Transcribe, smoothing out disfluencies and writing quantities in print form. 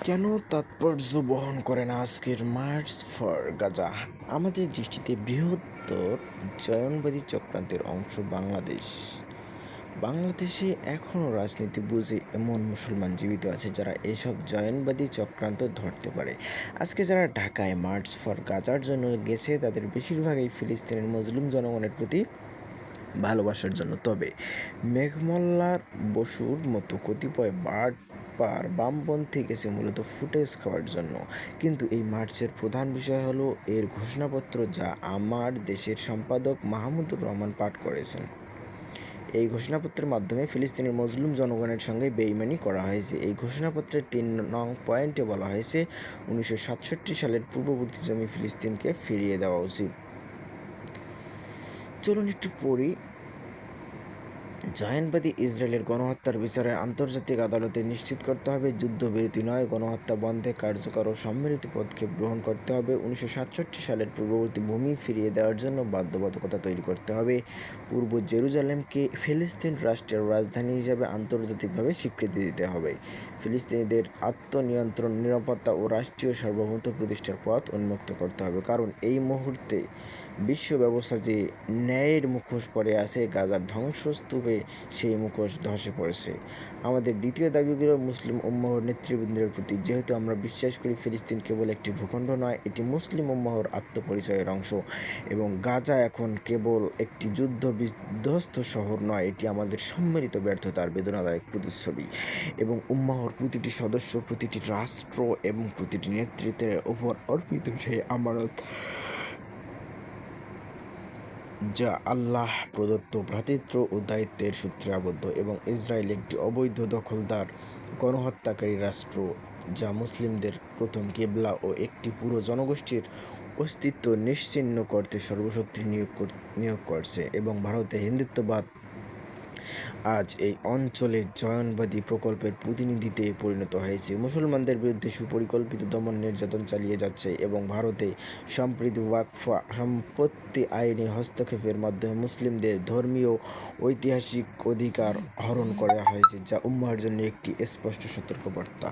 কেন তাৎপর্য বহন করে না আজকের মার্চ ফর গাজা? আমাদের দৃষ্টিতে বৃহত্তর জয়নবাদী চক্রান্তের অংশ বাংলাদেশ। বাংলাদেশে এখনও রাজনীতি বুঝে এমন মুসলমান জীবিত আছে যারা এসব জয়নবাদী চক্রান্ত ধরতে পারে। আজকে যারা ঢাকায় মার্চ ফর গাজার জন্য গেছে তাদের বেশিরভাগই ফিলিস্তিনের মুসলিম জনগণের প্রতি ভালোবাসার জন্য। তবে মেঘমল্লার বসুর মতো কতিপয় বামপন্থী গেছে মূলত ফুটেজ খাওয়ার জন্য। কিন্তু এই মার্চের প্রধান বিষয় হলো এর ঘোষণাপত্র, যা আমার দেশের সম্পাদক মাহমুদুর রহমান পাঠ করেছেন। এই ঘোষণাপত্রের মাধ্যমে ফিলিস্তিনের মজলুম জনগণের সঙ্গে বেইমানি করা হয়েছে। এই ঘোষণাপত্রের ৩ নং পয়েন্টে বলা হয়েছে, ১৯৬৭ সালের পূর্ববর্তী জমি ফিলিস্তিনকে ফিরিয়ে দেওয়া উচিত। চলুন একটু পড়ি। জায়নবাদী ইসরায়েলের গণহত্যার বিচারে আন্তর্জাতিক আদালতে নিশ্চিত করতে হবে, যুদ্ধবিরতি নয়, গণহত্যা বন্ধে কার্যকর ও সম্মিলিত পদক্ষেপ গ্রহণ করতে হবে। ১৯৬৭ সালের পূর্ববর্তী ভূমি ফিরিয়ে দেওয়ার জন্য বাধ্যবাধকতা তৈরি করতে হবে। পূর্ব জেরুজালেমকে ফিলিস্তিন রাষ্ট্রের রাজধানী হিসেবে আন্তর্জাতিকভাবে স্বীকৃতি দিতে হবে। ফিলিস্তিনিদের আত্মনিয়ন্ত্রণ, নিরাপত্তা ও রাষ্ট্রীয় সার্বভৌমত্ব প্রতিষ্ঠার পথ উন্মুক্ত করতে হবে। কারণ এই মুহূর্তে বিশ্ব ব্যবস্থা যে ন্যায়ের মুখোশ পরে আছে, গাজার ধ্বংসস্তূপে সেই মুখোশ ধসে পড়েছে। আমাদের দ্বিতীয় দাবিগুলো মুসলিম উম্মাহর নেতৃবৃন্দের প্রতি। যেহেতু আমরা বিশ্বাস করি ফিলিস্তিন কেবল একটি ভূখণ্ড নয়, এটি মুসলিম উম্মাহর আত্মপরিচয়ের অংশ, এবং গাজা এখন কেবল একটি যুদ্ধ বিধ্বস্ত শহর নয়, এটি আমাদের সম্মিলিত ব্যর্থতার বেদনাদায়ক প্রতিচ্ছবি। এবং উম্মাহর প্রতিটি সদস্য, প্রতিটি রাষ্ট্র এবং প্রতিটি নেতৃত্বের উপর অর্পিত সেই আমানত, যা আল্লাহ প্রদত্ত ভ্রাতৃত্ব ও দায়িত্বের সূত্রে আবদ্ধ। এবং ইসরায়েল একটি অবৈধ দখলদার, গণহত্যাকারী রাষ্ট্র, যা মুসলিমদের প্রথম কিবলা ও একটি পুরো জনগোষ্ঠীর অস্তিত্ব নিশ্চিহ্ন করতে সর্বশক্তি নিয়োগ করছে। এবং ভারতে হিন্দুত্ববাদ আজ এই অঞ্চলে জয়নবাদী প্রকল্পের প্রতিনিধিতে পরিণত হয়েছে, মুসলমানদের বিরুদ্ধে সুপরিকল্পিত দমন নির্যাতন চালিয়ে যাচ্ছে। এবং ভারতে সম্প্রতি ওয়াকফ সম্পত্তি আইনে হস্তক্ষেপের মাধ্যমে মুসলিমদের ধর্মীয় ঐতিহাসিক অধিকার হরণ করা হয়েছে, যা উম্মাহর জন্য একটি স্পষ্ট সতর্কবার্তা।